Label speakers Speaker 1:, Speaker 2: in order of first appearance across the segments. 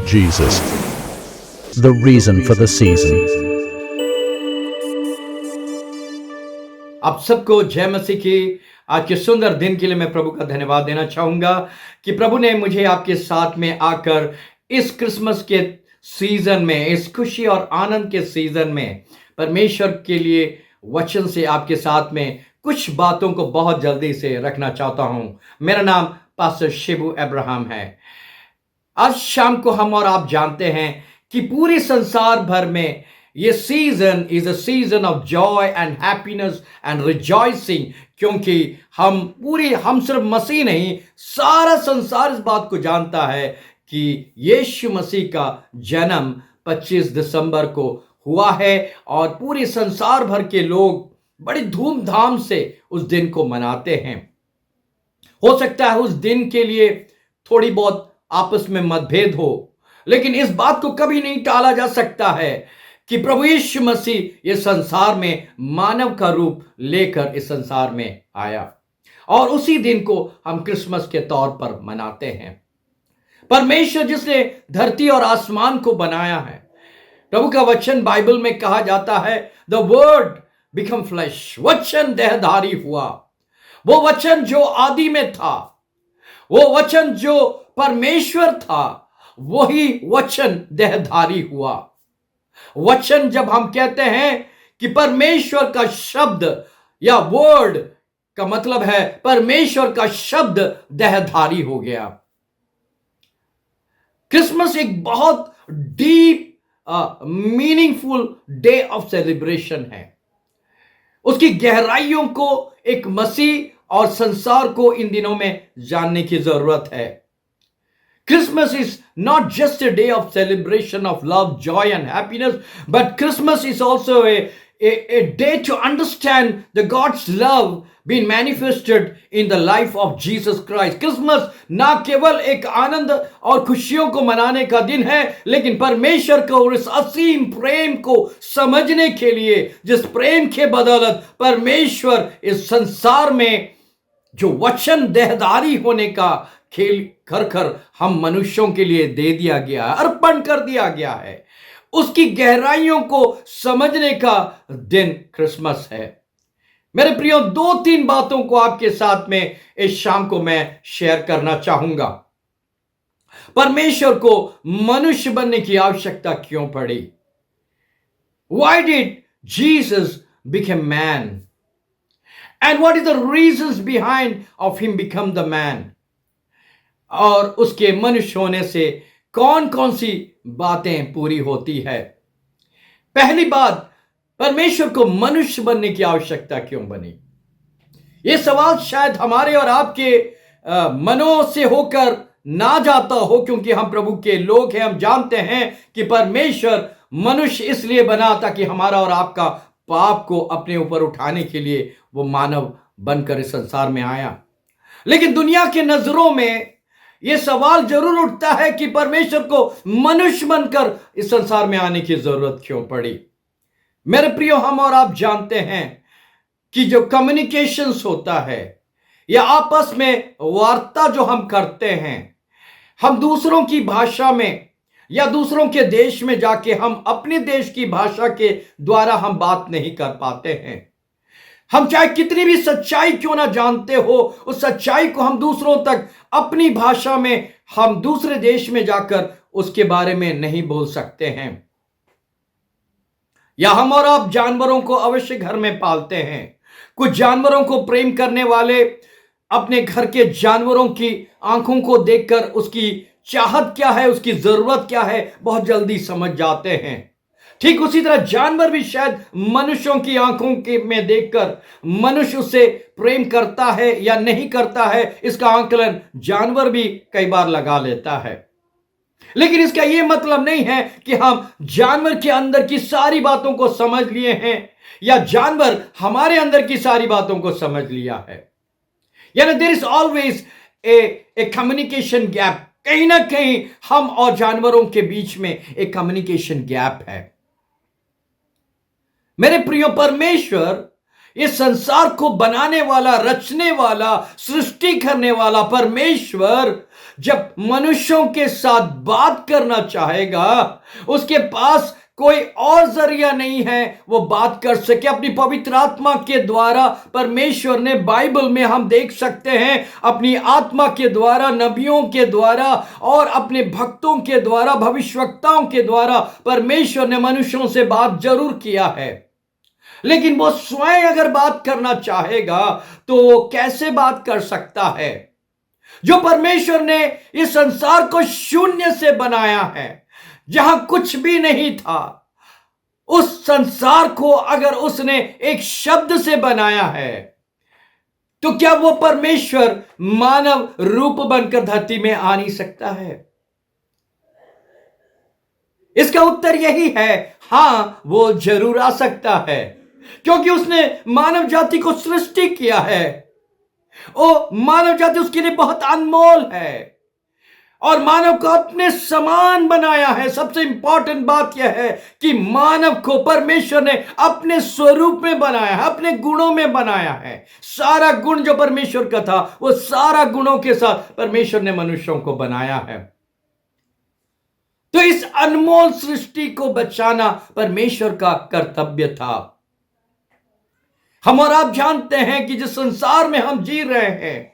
Speaker 1: Jesus, the reason for the season.
Speaker 2: आप सबको जय मसीह की। आज के सुंदर दिन के लिए मैं प्रभु का धन्यवाद देना चाहूंगा कि प्रभु ने मुझे आपके साथ में आकर इस क्रिसमस के सीजन में, इस खुशी और आनंद के सीजन में परमेश्वर के लिए वचन से आपके साथ में कुछ बातों को बहुत जल्दी से रखना चाहता हूं। मेरा नाम पास्टर शिबू अब्राहम है। आज शाम को हम और आप जानते हैं कि पूरे संसार भर में ये season is a season of Joy and happiness and rejoicing, क्योंकि हम सिर्फ मसीह नहीं, सारा संसार इस बात को जानता है कि यीशु मसीह का जन्म 25 दिसंबर को हुआ है और पूरे संसार भर के लोग बड़ी धूमधाम से उस दिन को मनाते हैं। हो सकता है उस दिन के लिए थोड़ी बहुत आपस में मतभेद हो, लेकिन इस बात को कभी नहीं टाला जा सकता है कि प्रभु यीशु मसीह इस संसार में मानव का रूप लेकर इस संसार में आया और उसी दिन को हम क्रिसमस के तौर पर मनाते हैं। परमेश्वर जिसने धरती और आसमान को बनाया है, प्रभु का वचन बाइबल में कहा जाता है, द वर्ड बिकम फ्लैश, वचन देहधारी हुआ। वो वचन जो आदि में था, वो वचन जो परमेश्वर था, वही वचन देहधारी हुआ। वचन जब हम कहते हैं कि परमेश्वर का शब्द या वर्ड का मतलब है परमेश्वर का शब्द देहधारी हो गया। क्रिसमस एक बहुत deep meaningful day of celebration है। उसकी गहराइयों को एक मसीह और संसार को इन दिनों में जानने की जरूरत है। Christmas is not just a day of celebration of love, joy and happiness, but Christmas is also a day to understand the God's love being manifested in the life of Jesus Christ. Christmas ना केवल एक आनंद और खुशियों को मनाने का दिन है, लेकिन परमेश्वर को और इस असीम प्रेम को समझने के लिए, जिस प्रेम के बदौलत परमेश्वर इस संसार में जो वचन देहधारी होने का खेल कर हम मनुष्यों के लिए दे दिया गया, अर्पण कर दिया गया है, उसकी गहराइयों को समझने का दिन क्रिसमस है। मेरे प्रियो, 2-3 बातों को आपके साथ में इस शाम को मैं शेयर करना चाहूंगा। परमेश्वर को मनुष्य बनने की आवश्यकता क्यों पड़ी? Why did Jesus become man? And what is the reasons behind of him become the man? और उसके मनुष्य होने से कौन कौन सी बातें पूरी होती है? पहली बात, परमेश्वर को मनुष्य बनने की आवश्यकता क्यों बनी? यह सवाल शायद हमारे और आपके मनों से होकर ना जाता हो, क्योंकि हम प्रभु के लोग हैं। हम जानते हैं कि परमेश्वर मनुष्य इसलिए बना ताकि हमारा और आपका पाप को अपने ऊपर उठाने के लिए वो मानव बनकर इस संसार में आया। लेकिन दुनिया के नजरों में यह सवाल जरूर उठता है कि परमेश्वर को मनुष्य बनकर इस संसार में आने की जरूरत क्यों पड़ी? मेरे प्रियो, हम और आप जानते हैं कि जो कम्युनिकेशंस होता है या आपस में वार्ता जो हम करते हैं, हम दूसरों की भाषा में या दूसरों के देश में जाके हम अपने देश की भाषा के द्वारा हम बात नहीं कर पाते हैं। हम चाहे कितनी भी सच्चाई क्यों ना जानते हो, उस सच्चाई को हम दूसरों तक अपनी भाषा में, हम दूसरे देश में जाकर उसके बारे में नहीं बोल सकते हैं। या हम और आप जानवरों को अवश्य घर में पालते हैं। कुछ जानवरों को प्रेम करने वाले अपने घर के जानवरों की आंखों को देखकर उसकी चाहत क्या है, उसकी जरूरत क्या है, बहुत जल्दी समझ जाते हैं। ठीक उसी तरह जानवर भी शायद मनुष्यों की आंखों के में देखकर मनुष्य उससे प्रेम करता है या नहीं करता है, इसका आंकलन जानवर भी कई बार लगा लेता है। लेकिन इसका यह मतलब नहीं है कि हम जानवर के अंदर की सारी बातों को समझ लिए हैं या जानवर हमारे अंदर की सारी बातों को समझ लिया है। यानी there is always a communication gap. कहीं ना कहीं हम और जानवरों के बीच में एक कम्युनिकेशन गैप है। मेरे प्रियो, परमेश्वर इस संसार को बनाने वाला, रचने वाला, सृष्टि करने वाला परमेश्वर जब मनुष्यों के साथ बात करना चाहेगा, उसके पास कोई और जरिया नहीं है वो बात कर सके अपनी पवित्र आत्मा के द्वारा। परमेश्वर ने बाइबल में हम देख सकते हैं अपनी आत्मा के द्वारा, नबियों के द्वारा और अपने भक्तों के द्वारा, भविष्यवक्ताओं के द्वारा परमेश्वर ने मनुष्यों से बात जरूर किया है। लेकिन वो स्वयं अगर बात करना चाहेगा तो वो कैसे बात कर सकता है? जो परमेश्वर ने इस संसार को शून्य से बनाया है, जहां कुछ भी नहीं था, उस संसार को अगर उसने एक शब्द से बनाया है, तो क्या वो परमेश्वर मानव रूप बनकर धरती में आ नहीं सकता है? इसका उत्तर यही है, हां, वो जरूर आ सकता है, क्योंकि उसने मानव जाति को सृष्टि किया है। ओ मानव जाति उसके लिए बहुत अनमोल है और मानव को अपने समान बनाया है। सबसे इंपॉर्टेंट बात यह है कि मानव को परमेश्वर ने अपने स्वरूप में बनाया है, अपने गुणों में बनाया है। सारा गुण जो परमेश्वर का था, वो सारा गुणों के साथ परमेश्वर ने मनुष्यों को बनाया है। तो इस अनमोल सृष्टि को बचाना परमेश्वर का कर्तव्य था। हम और आप जानते हैं कि जिस संसार में हम जी रहे हैं,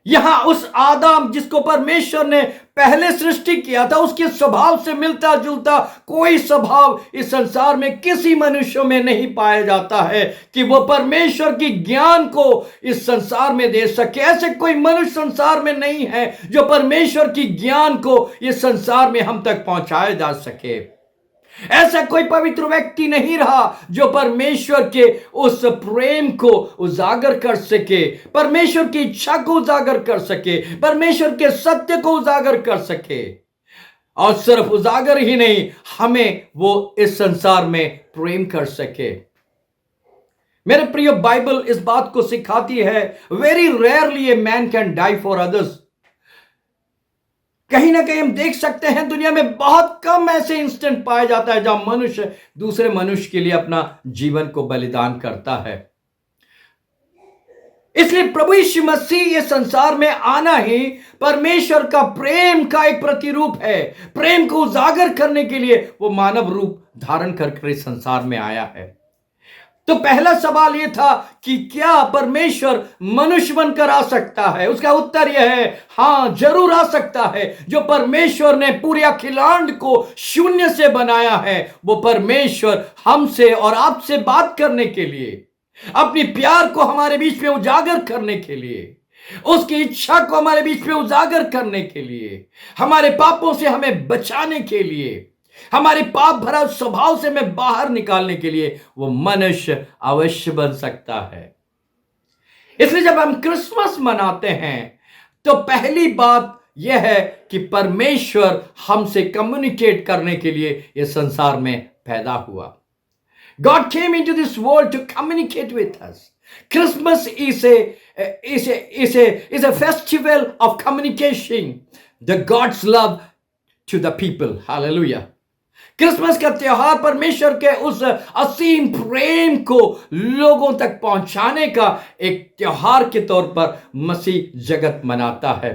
Speaker 2: यहां उस आदम जिसको परमेश्वर ने पहले सृष्टि किया था, उसके स्वभाव से मिलता जुलता कोई स्वभाव इस संसार में किसी मनुष्य में नहीं पाया जाता है कि वो परमेश्वर की ज्ञान को इस संसार में दे सके। ऐसे कोई मनुष्य संसार में नहीं है जो परमेश्वर की ज्ञान को इस संसार में हम तक पहुंचाया जा सके। ऐसा कोई पवित्र व्यक्ति नहीं रहा जो परमेश्वर के उस प्रेम को उजागर कर सके, परमेश्वर की इच्छा को उजागर कर सके, परमेश्वर के सत्य को उजागर कर सके। और सिर्फ उजागर ही नहीं, हमें वो इस संसार में प्रेम कर सके। मेरे प्रिय, बाइबल इस बात को सिखाती है, very rarely a man can die for others. कहीं ना कहीं हम देख सकते हैं दुनिया में बहुत कम ऐसे इंस्टेंट पाया जाता है जहां मनुष्य दूसरे मनुष्य के लिए अपना जीवन को बलिदान करता है। इसलिए प्रभु यीशु मसीह इस संसार में आना ही परमेश्वर का प्रेम का एक प्रतिरूप है। प्रेम को उजागर करने के लिए वो मानव रूप धारण करके इस संसार में आया है। तो पहला सवाल यह था कि क्या परमेश्वर मनुष्य बनकर आ सकता है? उसका उत्तर यह है, हां, जरूर आ सकता है। जो परमेश्वर ने पूरे अखिलांड को शून्य से बनाया है, वो परमेश्वर हमसे और आपसे बात करने के लिए, अपनी प्यार को हमारे बीच में उजागर करने के लिए, उसकी इच्छा को हमारे बीच में उजागर करने के लिए, हमारे पापों से हमें बचाने के लिए, हमारे पाप भरा स्वभाव से हमें बाहर निकालने के लिए वो मनुष्य अवश्य बन सकता है। इसलिए जब हम क्रिसमस मनाते हैं तो पहली बात यह है कि परमेश्वर हमसे कम्युनिकेट करने के लिए इस संसार में पैदा हुआ। God came into this world to communicate with us. Christmas is a festival of communication, the God's love to the people. Hallelujah. Christmas का त्योहार परमेश्वर के उस असीम प्रेम को लोगों तक पहुंचाने का एक त्योहार के तौर पर मसीह जगत मनाता है।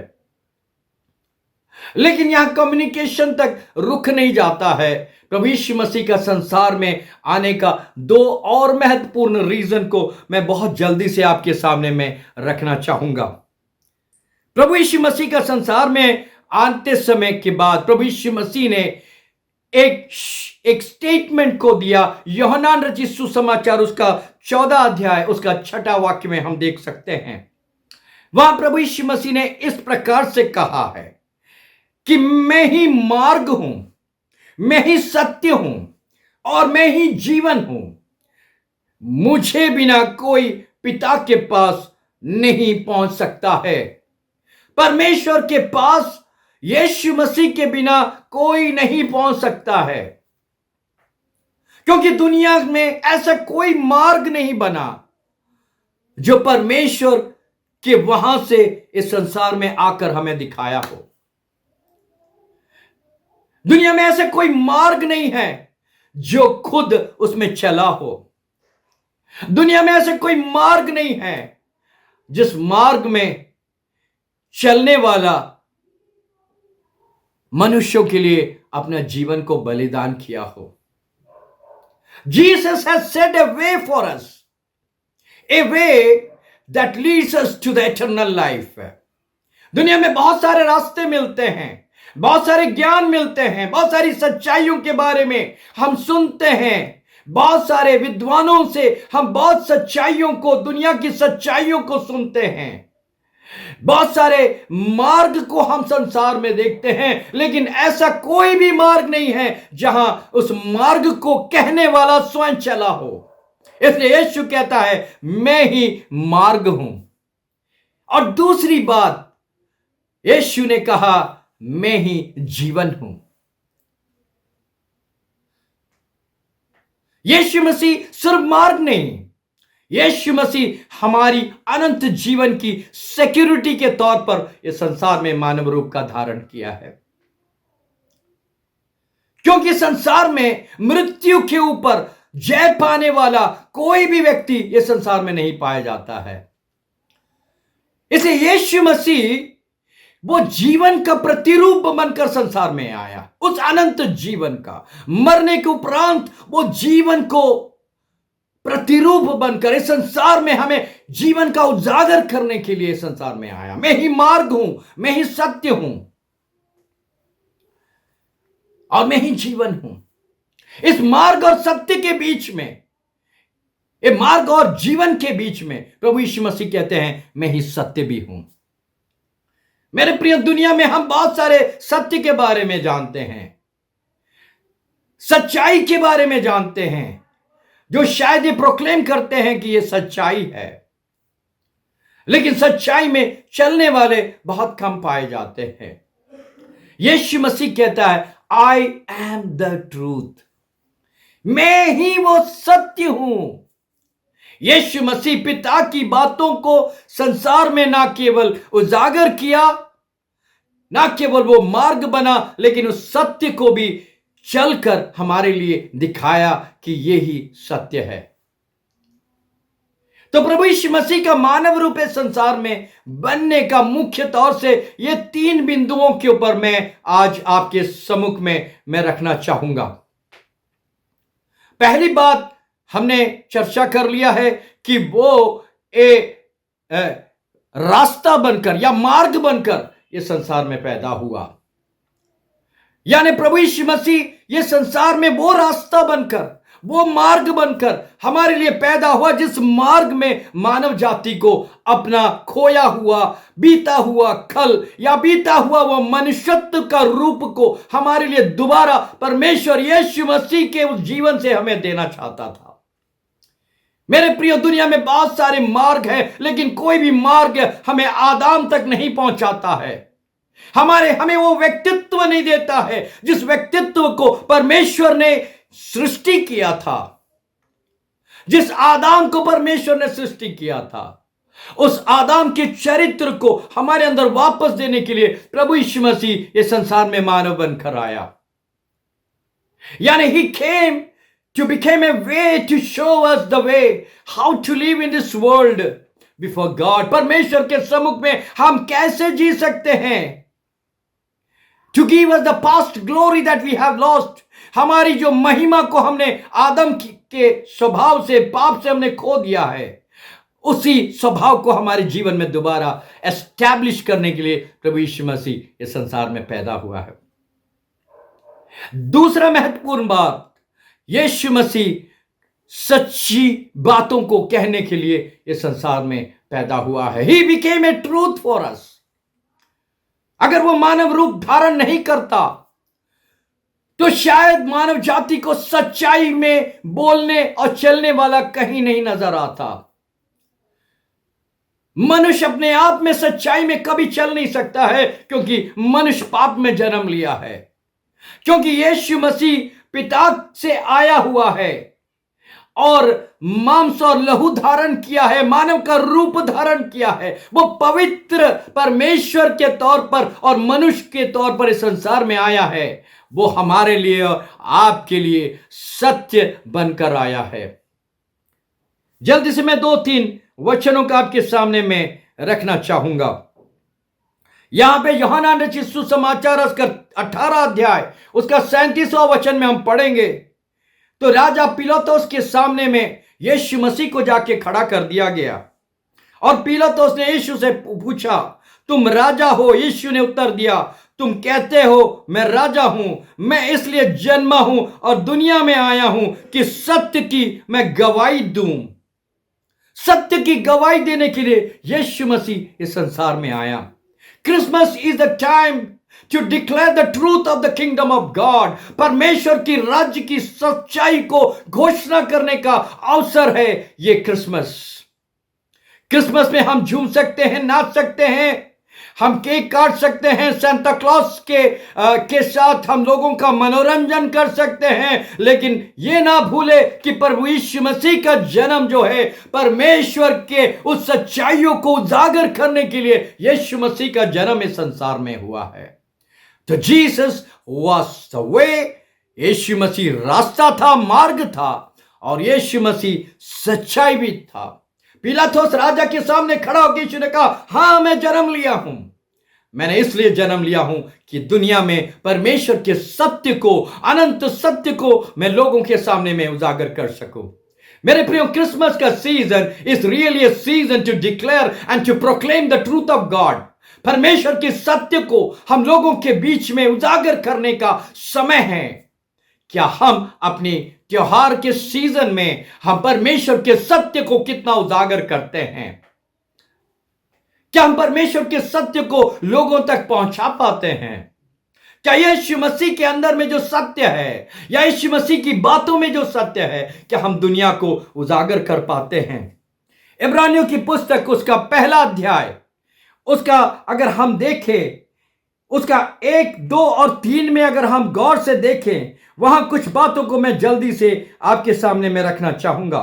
Speaker 2: लेकिन यहां कम्युनिकेशन तक रुक नहीं जाता है। प्रभु यीशु मसीह का संसार में आने का दो और महत्वपूर्ण रीजन को मैं बहुत जल्दी से आपके सामने में रखना चाहूंगा। प्रभु यीशु मसीह का संसार में आते समय के बाद प्रभु यीशु मसीह ने एक स्टेटमेंट को दिया। यूहन्ना रचित सुसमाचार उसका 14 अध्याय उसका 6 वाक्य में हम देख सकते हैं। वहां प्रभु यीशु मसीह ने इस प्रकार से कहा है कि मैं ही मार्ग हूं, मैं ही सत्य हूं और मैं ही जीवन हूं। मुझे बिना कोई पिता के पास नहीं पहुंच सकता है। परमेश्वर के पास यीशु मसीह के बिना कोई नहीं पहुंच सकता है, क्योंकि दुनिया में ऐसा कोई मार्ग नहीं बना जो परमेश्वर के वहां से इस संसार में आकर हमें दिखाया हो। दुनिया में ऐसा कोई मार्ग नहीं है जो खुद उसमें चला हो। दुनिया में ऐसा कोई मार्ग नहीं है जिस मार्ग में चलने वाला मनुष्यों के लिए अपना जीवन को बलिदान किया हो। Jesus has set a way for us, a way that leads us to the eternal life. दुनिया में बहुत सारे रास्ते मिलते हैं, बहुत सारे ज्ञान मिलते हैं, बहुत सारी सच्चाइयों के बारे में हम सुनते हैं, बहुत सारे विद्वानों से हम बहुत सच्चाइयों को, दुनिया की सच्चाइयों को सुनते हैं, बहुत सारे मार्ग को हम संसार में देखते हैं, लेकिन ऐसा कोई भी मार्ग नहीं है जहां उस मार्ग को कहने वाला स्वयं चला हो। इसलिए यीशु कहता है, मैं ही मार्ग हूं। और दूसरी बात, यीशु ने कहा, मैं ही जीवन हूं। यीशु मसीह सिर्फ मार्ग नहीं, यीशु मसीह हमारी अनंत जीवन की सिक्योरिटी के तौर पर इस संसार में मानव रूप का धारण किया है। क्योंकि संसार में मृत्यु के ऊपर जय पाने वाला कोई भी व्यक्ति इस संसार में नहीं पाया जाता है। इसलिए यीशु मसीह वो जीवन का प्रतिरूप बनकर संसार में आया, उस अनंत जीवन का, मरने के उपरांत वो जीवन को प्रतिरूप बनकर इस संसार में हमें जीवन का उजागर करने के लिए संसार में आया। मैं ही मार्ग हूं, मैं ही सत्य हूं और मैं ही जीवन हूं। इस मार्ग और सत्य के बीच में, ये मार्ग और जीवन के बीच में प्रभु यीशु मसीह कहते हैं, मैं ही सत्य भी हूं। मेरे प्रिय, दुनिया में हम बहुत सारे सत्य के बारे में जानते हैं, सच्चाई के बारे में जानते हैं, जो शायद ये प्रोक्लेम करते हैं कि ये सच्चाई है, लेकिन सच्चाई में चलने वाले बहुत कम पाए जाते हैं। यीशु मसीह कहता है, आई एम द ट्रूथ, मैं ही वो सत्य हूं। यीशु मसीह पिता की बातों को संसार में ना केवल उजागर किया, ना केवल वो मार्ग बना, लेकिन उस सत्य को भी चलकर हमारे लिए दिखाया कि ये ही सत्य है। तो प्रभु यीशु मसीह का मानव रूप इस संसार में बनने का मुख्य तौर से ये 3 बिंदुओं के ऊपर मैं आज आपके सम्मुख में मैं रखना चाहूंगा। पहली बात हमने चर्चा कर लिया है कि वो रास्ता बनकर या मार्ग बनकर इस संसार में पैदा हुआ, यानी प्रभु यीशु मसीह ये संसार में वो रास्ता बनकर, वो मार्ग बनकर हमारे लिए पैदा हुआ, जिस मार्ग में मानव जाति को अपना खोया हुआ, बीता हुआ खल या बीता हुआ वो मनुष्यत्व का रूप को हमारे लिए दोबारा परमेश्वर यीशु मसीह के उस जीवन से हमें देना चाहता था। मेरे प्रिय, दुनिया में बहुत सारे मार्ग हैं, लेकिन कोई भी मार्ग हमें आदाम तक नहीं पहुंचाता है, हमें वो व्यक्तित्व नहीं देता है जिस व्यक्तित्व को परमेश्वर ने सृष्टि किया था, जिस आदाम को परमेश्वर ने सृष्टि किया था। उस आदाम के चरित्र को हमारे अंदर वापस देने के लिए प्रभु यीशु मसीह इस संसार में मानव बनकर आया, यानी he came to become a way to show us the way how to live in this world before God। परमेश्वर के सम्मुख में हम कैसे जी सकते हैं, to give us the past glory that we have lost। हमारी जो महिमा को हमने आदम के स्वभाव से, पाप से हमने खो दिया है, उसी स्वभाव को हमारे जीवन में दोबारा एस्टैब्लिश करने के लिए प्रभु यीशु मसीह इस संसार में पैदा हुआ है। दूसरा महत्वपूर्ण बात, यीशु मसीह सच्ची बातों को कहने के लिए इस संसार में पैदा हुआ है। He became a truth for us। अगर वो मानव रूप धारण नहीं करता तो शायद मानव जाति को सच्चाई में बोलने और चलने वाला कहीं नहीं नजर आता। मनुष्य अपने आप में सच्चाई में कभी चल नहीं सकता है, क्योंकि मनुष्य पाप में जन्म लिया है, क्योंकि यीशु मसीह पिता से आया हुआ है और मांस और लहू धारण किया है, मानव का रूप धारण किया है। वो पवित्र परमेश्वर के तौर पर और मनुष्य के तौर पर इस संसार में आया है। वो हमारे लिए और आपके लिए सत्य बनकर आया है। जल्दी से मैं 2-3 वचनों का आपके सामने में रखना चाहूंगा। यहां पे यूहन्ना रचित सुसमाचार उसका 18 अध्याय उसका 37वां वचन में हम पढ़ेंगे। तो राजा पिलातुस के सामने में यीशु मसीह को जाके खड़ा कर दिया गया और पिलातुस ने यीशु से पूछा, तुम राजा हो? यीशु ने उत्तर दिया, तुम कहते हो मैं राजा हूं। मैं इसलिए जन्मा हूं और दुनिया में आया हूं कि सत्य की मैं गवाही दूं। सत्य की गवाही देने के लिए यीशु मसीह इस संसार में आया। Christmas is the time to declare the truth of the kingdom of God. परमेश्वर की राज्य की सच्चाई को घोषणा करने का अवसर है ये क्रिसमस। क्रिसमस में हम झूम सकते हैं, नाच सकते हैं, हम केक काट सकते हैं, सांता क्लॉज के साथ हम लोगों का मनोरंजन कर सकते हैं, लेकिन यह ना भूले कि प्रभु यीशु मसीह का जन्म जो है परमेश्वर के उस सच्चाइयों को उजागर करने के लिए यीशु मसीह का जन्म इस संसार में हुआ है। तो जीसस वाज द वे। यीशु मसीह रास्ता था, मार्ग था, और यीशु मसीह सच्चाई भी था। पिलातुस राजा के सामने खड़ा होकर यीशु ने कहा, हां मैं जन्म लिया हूं। मैंने इसलिए जन्म लिया हूं कि दुनिया में परमेश्वर के सत्य को, अनंत सत्य को मैं लोगों के सामने में उजागर कर सकूं। मेरे प्रियो, क्रिसमस का season is really a season to declare and to proclaim the truth of God. परमेश्वर के सत्य को हम लोगों के बीच में उजागर करने का समय है। क्या हम अपने त्योहार के सीजन में हम परमेश्वर के सत्य को कितना उजागर करते हैं? क्या हम परमेश्वर के सत्य को लोगों तक पहुंचा पाते हैं? क्या यीशु मसीह के अंदर में जो सत्य है या यीशु मसीह की बातों में जो सत्य है, क्या हम दुनिया को उजागर कर पाते हैं? इब्रानियों की पुस्तक उसका पहला अध्याय, उसका अगर हम देखें, उसका 1, 2 और 3 में अगर हम गौर से देखें, वहां कुछ बातों को मैं जल्दी से आपके सामने में रखना चाहूंगा।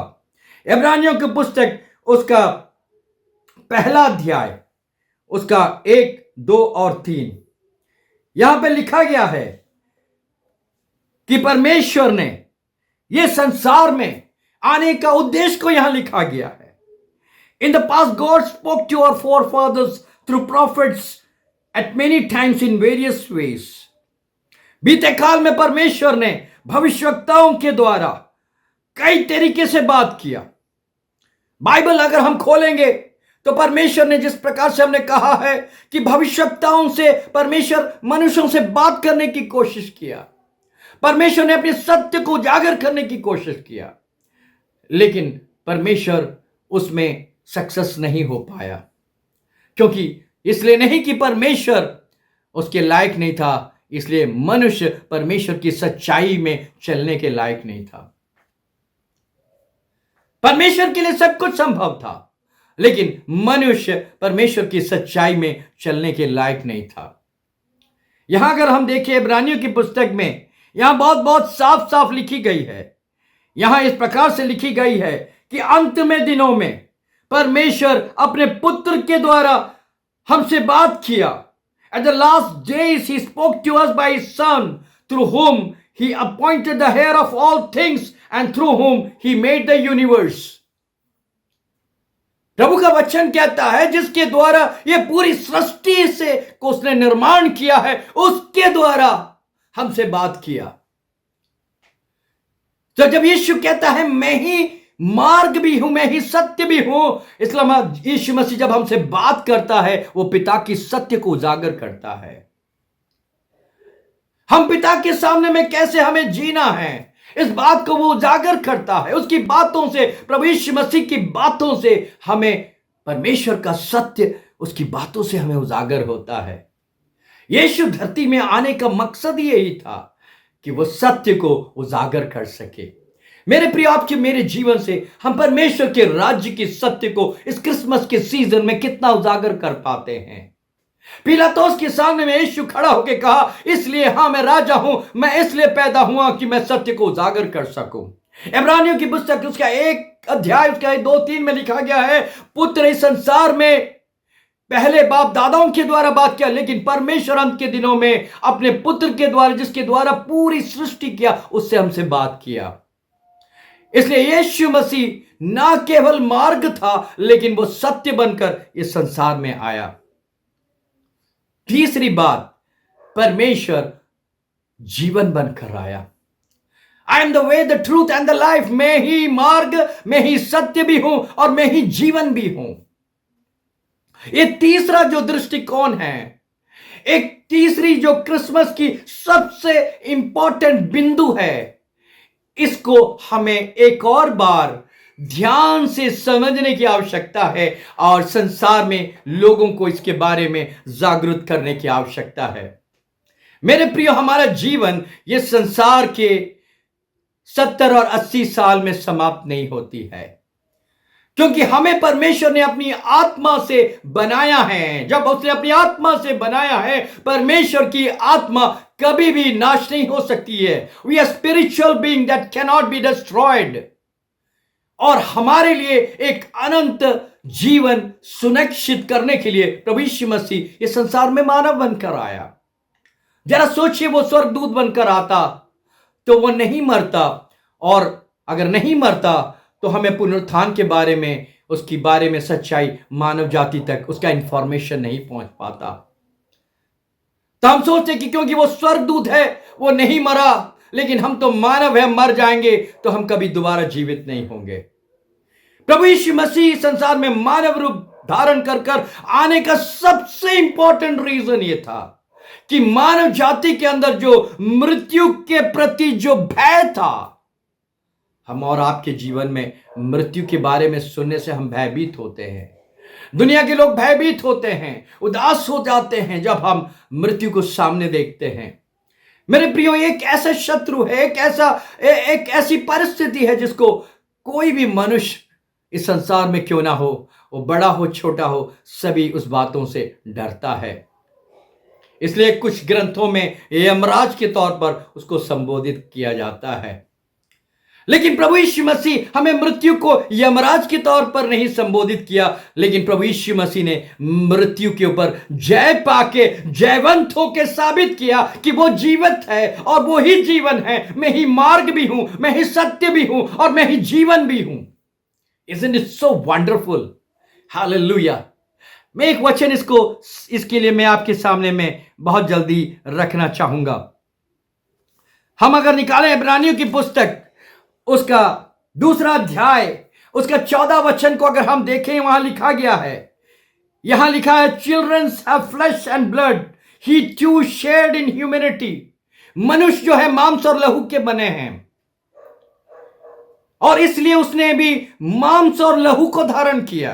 Speaker 2: इब्रानियों की पुस्तक उसका पहला अध्याय, उसका 1, 2 और 3, यहां पे लिखा गया है कि परमेश्वर ने यह संसार में आने का उद्देश्य को यहां लिखा गया है। In the past God spoke to our forefathers through prophets at many times in various ways। बीते काल में परमेश्वर ने भविष्यवक्ताओं के द्वारा कई तरीके से बात किया। बाइबल अगर हम खोलेंगे तो परमेश्वर ने जिस प्रकार से हमने कहा है कि भविष्यवक्ताओं से परमेश्वर मनुष्यों से बात करने की कोशिश किया, परमेश्वर ने अपने सत्य को उजागर करने की कोशिश किया, लेकिन परमेश्वर उसमें सक्सेस नहीं हो पाया। क्योंकि इसलिए नहीं कि परमेश्वर उसके लायक नहीं था, इसलिए मनुष्य परमेश्वर की सच्चाई में चलने के लायक नहीं था। परमेश्वर के लिए सब कुछ संभव था, लेकिन मनुष्य परमेश्वर की सच्चाई में चलने के लायक नहीं था। यहां अगर हम देखें इब्रानियों की पुस्तक में, यहां बहुत बहुत साफ साफ लिखी गई है। यहां इस प्रकार से लिखी गई है कि अंत में दिनों में परमेश्वर अपने पुत्र के द्वारा हमसे बात किया। At the last days he spoke to us by his son, through whom he appointed the heir of all things and through whom he made the universe। प्रभु का वचन कहता है जिसके द्वारा यह पूरी सृष्टि से को उसने निर्माण किया है, उसके द्वारा हमसे बात किया। तो जब यीशु कहता है मैं ही मार्ग भी हूं, मैं ही सत्य भी हूं, इसलिए यीशु मसीह जब हमसे बात करता है वो पिता की सत्य को उजागर करता है। हम पिता के सामने में कैसे हमें जीना है, इस बात को वो उजागर करता है। उसकी बातों से, प्रभु यीशु मसीह की बातों से हमें परमेश्वर का सत्य, उसकी बातों से हमें उजागर होता है। यीशु धरती में आने का मकसद यही था कि वो सत्य को उजागर कर सके। मेरे प्रिय, आपके मेरे जीवन से हम परमेश्वर के राज्य की सत्य को इस क्रिसमस के सीजन में कितना उजागर कर पाते हैं। पिलातुस के सामने में यीशु खड़ा होकर कहा, इसलिए हां मैं राजा हूं, मैं इसलिए पैदा हुआ कि मैं सत्य को उजागर कर सकूं। इब्रानियों की पुस्तक उसका 1 अध्याय उसका 2, 3 में लिखा गया है, पुत्र इस संसार में पहले बाप दादाओं के द्वारा बात किया, लेकिन परमेश्वर अंत के दिनों में अपने पुत्र के द्वारा, जिसके द्वारा पूरी सृष्टि किया, उससे हमसे बात किया। इसलिए यीशु मसीह ना केवल मार्ग था, लेकिन वो सत्य बनकर इस संसार में आया। तीसरी बात, परमेश्वर जीवन बनकर आया। I am the way, the truth and the life. मैं ही मार्ग, मैं ही सत्य भी हूं और मैं ही जीवन भी हूं। ये तीसरा जो दृष्टिकोण है, एक तीसरी जो क्रिसमस की सबसे इंपॉर्टेंट बिंदु है, इसको हमें एक और बार ध्यान से समझने की आवश्यकता है और संसार में लोगों को इसके बारे में जागरूक करने की आवश्यकता है। मेरे प्रियो, हमारा जीवन ये संसार के 70 और 80 साल में समाप्त नहीं होती है, क्योंकि हमें परमेश्वर ने अपनी आत्मा से बनाया है। जब उसने अपनी आत्मा से बनाया है, परमेश्वर की आत्मा कभी भी नाश नहीं हो सकती है। We are spiritual being that can not be destroyed. और हमारे लिए एक अनंत जीवन सुनिश्चित करने के लिए प्रभु यीशु मसीह इस संसार में मानव बनकर आया। जरा सोचिए, वो स्वर्गदूत बनकर आता तो वो नहीं मरता, और अगर नहीं मरता तो हमें पुनरुत्थान के बारे में, उसकी बारे में सच्चाई मानव जाति तक उसका इंफॉर्मेशन नहीं पहुंच पाता। तो हम सोचते कि क्योंकि वो स्वर्गदूत है, वो नहीं मरा, लेकिन हम तो मानव है, मर जाएंगे तो हम कभी दोबारा जीवित नहीं होंगे। प्रभु यीशु मसीह संसार में मानव रूप धारण कर आने का सबसे इंपॉर्टेंट रीजन ये था कि मानव जाति के अंदर जो मृत्यु के प्रति जो भय था, हम और आपके जीवन में मृत्यु के बारे में सुनने से हम भयभीत होते हैं। दुनिया के लोग भयभीत होते हैं, उदास हो जाते हैं जब हम मृत्यु को सामने देखते हैं। मेरे प्रियो, एक ऐसा शत्रु है, एक ऐसी परिस्थिति है जिसको कोई भी मनुष्य इस संसार में क्यों ना हो, वो बड़ा हो छोटा हो, सभी उस बातों से डरता है। इसलिए कुछ ग्रंथों में यमराज के तौर पर उसको संबोधित किया जाता है। लेकिन प्रभु यीशु मसीह हमें मृत्यु को यमराज के तौर पर नहीं संबोधित किया, लेकिन प्रभु यीशु मसीह ने मृत्यु के ऊपर जय पाके जयवंत होकर साबित किया कि वो जीवित है और वो ही जीवन है। मैं ही मार्ग भी हूं, मैं ही सत्य भी हूं और मैं ही जीवन भी हूं। Isn't it so wonderful? Hallelujah! मैं एक वचन इसके लिए मैं आपके सामने में बहुत जल्दी रखना चाहूंगा। हम अगर निकालें इब्रानियों की पुस्तक, उसका 2 अध्याय, उसका 14 वचन को अगर हम देखें, वहां लिखा गया है, यहां लिखा है, childrens have flesh and blood, he too shared in humanity. मनुष्य जो है मांस और लहू के बने हैं, और इसलिए उसने भी मांस और लहू को धारण किया।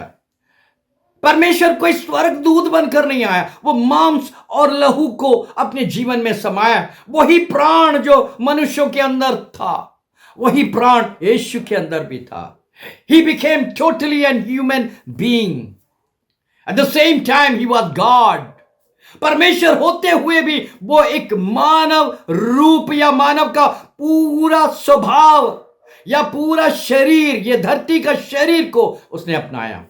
Speaker 2: परमेश्वर कोई स्वर्गदूत बनकर नहीं आया, वो मांस और लहू को अपने जीवन में समाया। वही प्राण जो मनुष्यों के अंदर था, वही प्राण यीशु के अंदर भी था। He became totally an human being. At the same time, he was God. परमेश्वर होते हुए भी वो एक मानव रूप या मानव का पूरा स्वभाव या पूरा शरीर, ये धरती का शरीर को उसने अपनाया।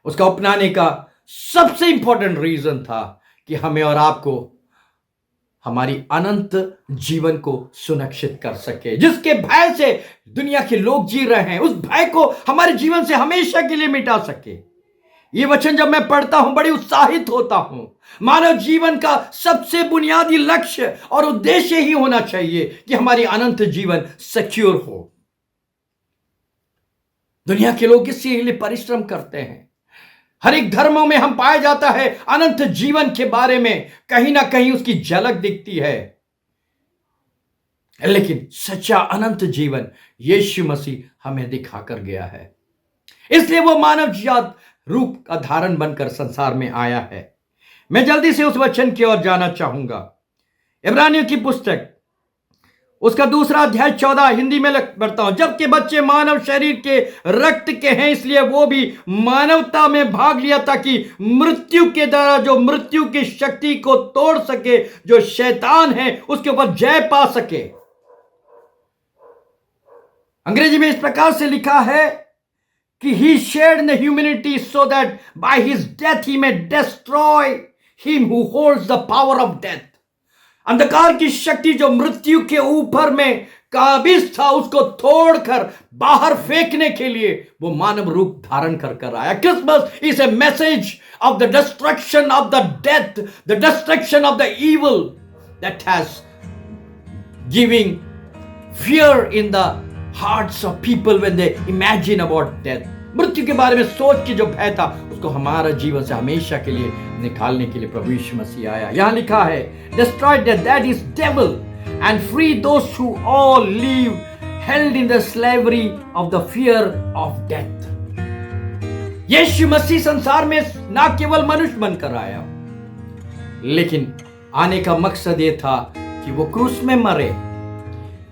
Speaker 2: उसका अपनाने का सबसे इंपॉर्टेंट रीजन था कि हमें और आपको हमारी अनंत जीवन को सुनिश्चित कर सके। जिसके भय से दुनिया के लोग जी रहे हैं, उस भय को हमारे जीवन से हमेशा के लिए मिटा सके। ये वचन जब मैं पढ़ता हूं, बड़ी उत्साहित होता हूं। मानव जीवन का सबसे बुनियादी लक्ष्य और उद्देश्य ही होना चाहिए कि हमारी अनंत जीवन सिक्योर हो। दुनिया के लोग इसके लिए परिश्रम करते हैं। हर एक धर्मों में हम पाया जाता है अनंत जीवन के बारे में कहीं ना कहीं उसकी झलक दिखती है, लेकिन सच्चा अनंत जीवन यीशु मसीह हमें दिखाकर गया है। इसलिए वो मानव जात रूप का धारण बनकर संसार में आया है। मैं जल्दी से उस वचन की ओर जाना चाहूंगा। इब्रानियों की पुस्तक, उसका 2 अध्याय 14, हिंदी में पढ़ता हूं। जबकि बच्चे मानव शरीर के रक्त के हैं, इसलिए वो भी मानवता में भाग लिया ताकि मृत्यु के द्वारा जो मृत्यु की शक्ति को तोड़ सके, जो शैतान है उसके ऊपर जय पा सके। अंग्रेजी में इस प्रकार से लिखा है कि he shared in the humanity so that by his death he may destroy him who holds the power of death. अंधकार की शक्ति जो मृत्यु के ऊपर में काबिज था, उसको तोड़कर बाहर फेंकने के लिए वो मानव रूप धारण कर आया। Christmas is a message of the destruction of the death, the destruction of the evil that has giving fear in the hearts of people when they imagine about death. मृत्यु के बारे में सोच के जो भय था उसको हमारा जीवन से हमेशा के लिए निकालने के लिए प्रभु यीशु मसीह आया। यहाँ लिखा है, destroy death, that is devil, and free those who all live held in the slavery of the fear of death. यीशु मसीह संसार में ना केवल मनुष्य बनकर आया, लेकिन आने का मकसद ये था कि वो क्रूस में मरे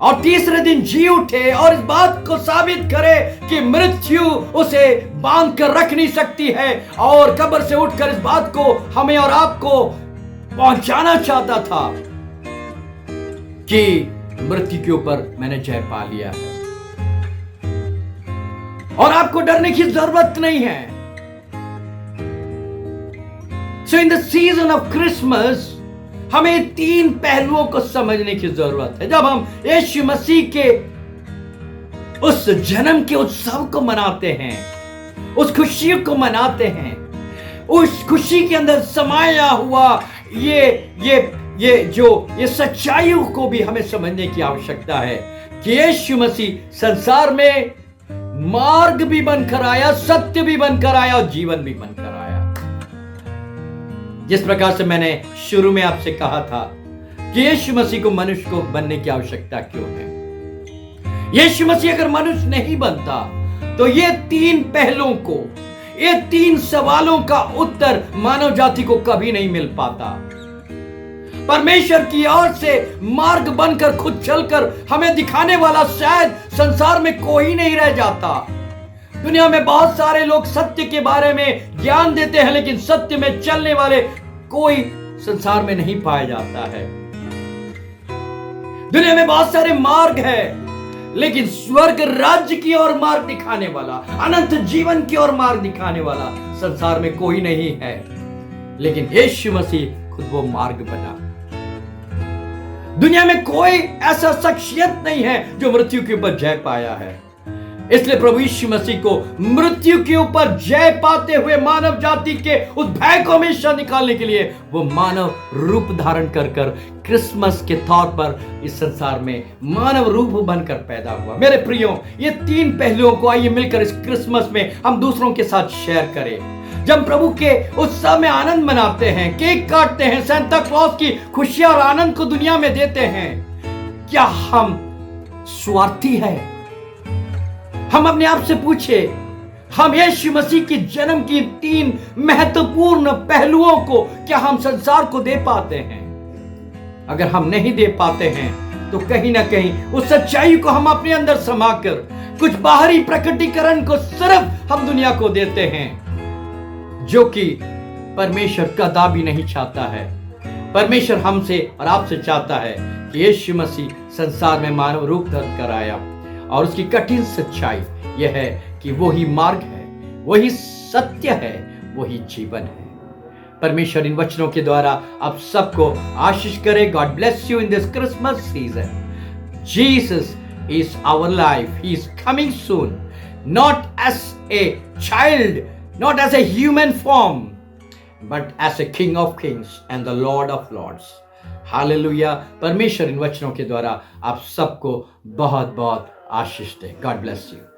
Speaker 2: और तीसरे दिन जी उठे और इस बात को साबित करे कि मृत्यु उसे बांध कर रख नहीं सकती है, और कब्र से उठकर इस बात को हमें और आपको पहुंचाना चाहता था कि मृत्यु के ऊपर मैंने जय पा लिया है और आपको डरने की जरूरत नहीं है। So in the season of Christmas हमें तीन पहलुओं को समझने की जरूरत है। जब हम यीशु मसीह के उस जन्म के उत्सव को मनाते हैं, उस खुशी को मनाते हैं, उस खुशी के अंदर समाया हुआ ये सच्चाइयों को भी हमें समझने की आवश्यकता है कि यीशु मसीह संसार में मार्ग भी बनकर आया, सत्य भी बनकर आया और जीवन भी बनकर आया। जिस प्रकार से मैंने शुरू में आपसे कहा था कि यीशु मसीह को मनुष्य को बनने की आवश्यकता क्यों है। यीशु मसीह अगर मनुष्य नहीं बनता तो ये तीन पहलुओं को, ये तीन सवालों का उत्तर मानव जाति को कभी नहीं मिल पाता। परमेश्वर की ओर से मार्ग बनकर खुद चलकर हमें दिखाने वाला शायद संसार में कोई नहीं रह जाता। दुनिया में बहुत सारे लोग सत्य के बारे में ज्ञान देते हैं, लेकिन सत्य में चलने वाले कोई संसार में नहीं पाया जाता है। दुनिया में बहुत सारे मार्ग हैं, लेकिन स्वर्ग राज्य की ओर मार्ग दिखाने वाला, अनंत जीवन की ओर मार्ग दिखाने वाला संसार में कोई नहीं है। लेकिन यीशु मसीह खुद वो मार्ग बना। दुनिया में कोई ऐसा शख्सियत नहीं है जो मृत्यु के ऊपर जय पाया है। इसलिए प्रभु यीशु मसीह को मृत्यु के ऊपर जय पाते हुए मानव जाति के उस भय को हमेशा निकालने के लिए वो मानव रूप धारण कर क्रिसमस के तौर पर इस संसार में मानव रूप बनकर पैदा हुआ। मेरे प्रियो, ये तीन पहलुओं को आइए मिलकर इस क्रिसमस में हम दूसरों के साथ शेयर करें। जब प्रभु के उत्सव में आनंद मनाते हैं, केक काटते हैं, सांता क्लॉज की खुशियां और आनंद को दुनिया में देते हैं, क्या हम स्वार्थी हैं? हम अपने आप से पूछे, हम यीशु मसीह के जन्म की तीन महत्वपूर्ण पहलुओं को क्या हम संसार को दे पाते हैं? अगर हम नहीं दे पाते हैं तो कहीं ना कहीं उस सच्चाई को हम अपने अंदर समाकर कुछ बाहरी प्रकटीकरण को सिर्फ हम दुनिया को देते हैं, जो कि परमेश्वर कदापि नहीं चाहता है। परमेश्वर हमसे और आपसे चाहता है कि यीशु मसीह संसार में मानव रूप धर कर आया, और उसकी कठिन सच्चाई यह है कि वही मार्ग है, वही सत्य है, वही जीवन है। परमेश्वर इन वचनों के द्वारा आप सबको आशीष करे। God bless you in this Christmas season. Jesus is our life, he is coming soon, not as a child, not as a human form, but as a king of kings and the Lord of lords. Hallelujah. परमेश्वर इन वचनों के द्वारा आप सबको बहुत बहुत आशीष दे। God bless you.